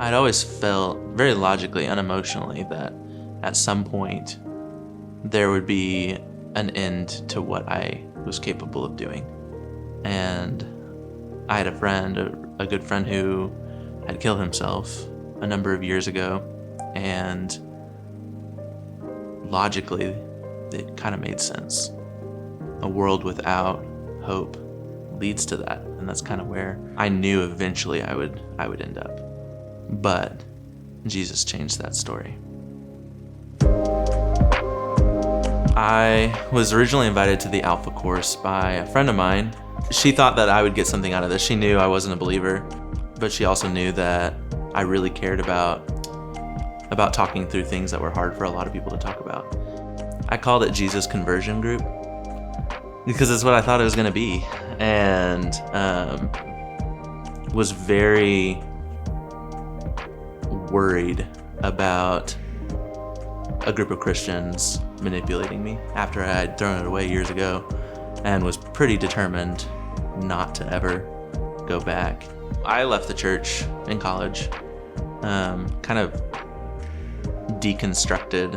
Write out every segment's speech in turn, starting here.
I'd always felt very logically, unemotionally, that at some point there would be an end to what I was capable of doing. And I had a friend, a good friend, who had killed himself a number of years ago, and logically it kind of made sense. A world without hope leads to that, and that's kind of where I knew eventually I would end up. But Jesus changed that story. I was originally invited to the Alpha course by a friend of mine. She thought that I would get something out of this. She knew I wasn't a believer, but she also knew that I really cared about talking through things that were hard for a lot of people to talk about. I called it Jesus Conversion Group because it's what I thought it was going to be, and was very worried about a group of Christians manipulating me after I had thrown it away years ago, and was pretty determined not to ever go back. I left the church in college, kind of deconstructed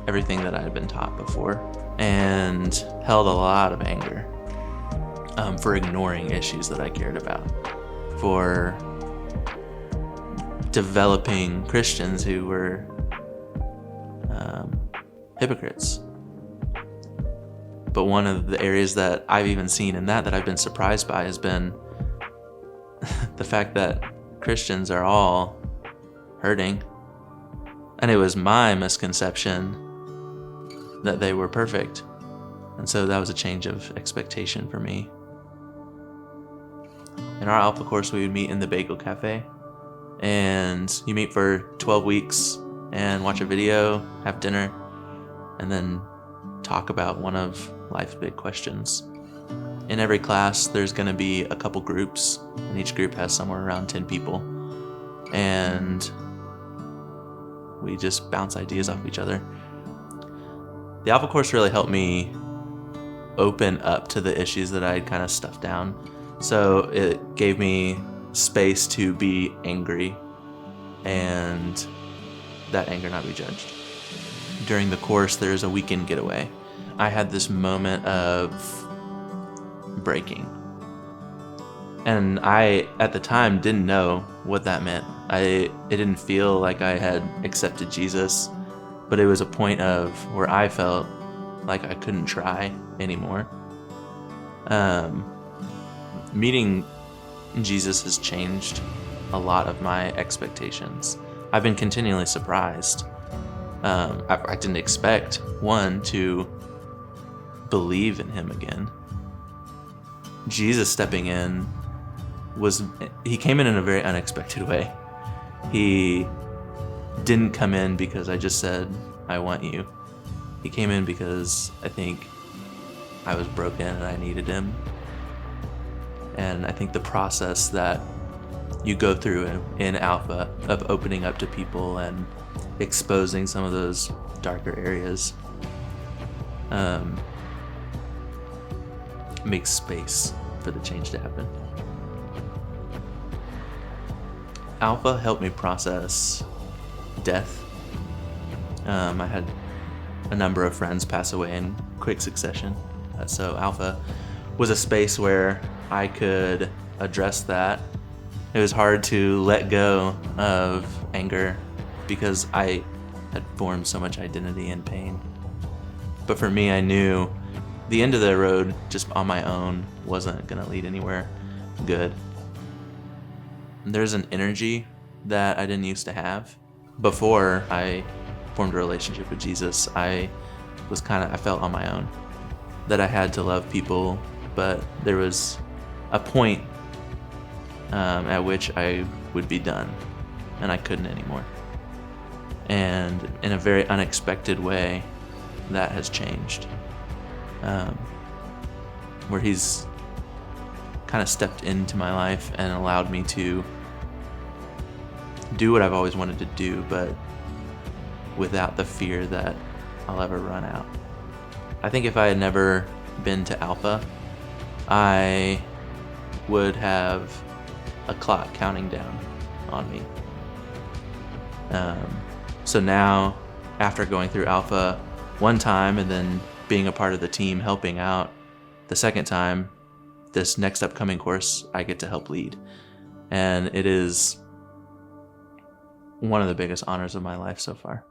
everything that I had been taught before, and held a lot of anger for ignoring issues that I cared about, for developing Christians who were hypocrites. But one of the areas that I've even seen in that I've been surprised by has been the fact that Christians are all hurting. And it was my misconception that they were perfect. And so that was a change of expectation for me. In our Alpha course, we would meet in the Bagel Cafe. And you meet for 12 weeks and watch a video, have dinner, and then talk about one of life's big questions. In every class, there's going to be a couple groups, and each group has somewhere around 10 people. And we just bounce ideas off each other. The Alpha course really helped me open up to the issues that I had kind of stuffed down. So it gave me space to be angry, and that anger not be judged. During the course, there's a weekend getaway. I had this moment of breaking. And I, at the time, didn't know what that meant. It didn't feel like I had accepted Jesus, but it was a point of where I felt like I couldn't try anymore. Meeting Jesus has changed a lot of my expectations. I've been continually surprised. I didn't expect, one, to believe in him again. Jesus stepping in he came in a very unexpected way. He didn't come in because I just said, I want you. He came in because I think I was broken and I needed him. And I think the process that you go through in Alpha of opening up to people and exposing some of those darker areas makes space for the change to happen. Alpha helped me process death. I had a number of friends pass away in quick succession. So Alpha was a space where I could address that. It was hard to let go of anger because I had formed so much identity in pain. But for me, I knew the end of the road just on my own wasn't going to lead anywhere good. There's an energy that I didn't used to have. Before I formed a relationship with Jesus, I felt on my own, that I had to love people, but there was a point at which I would be done, and I couldn't anymore. And in a very unexpected way, that has changed. Where he's kind of stepped into my life and allowed me to do what I've always wanted to do, but without the fear that I'll ever run out. I think if I had never been to Alpha, I would have a clock counting down on me So now, after going through Alpha one time and then being a part of the team helping out the second time, this next upcoming course I get to help lead. And it is one of the biggest honors of my life so far.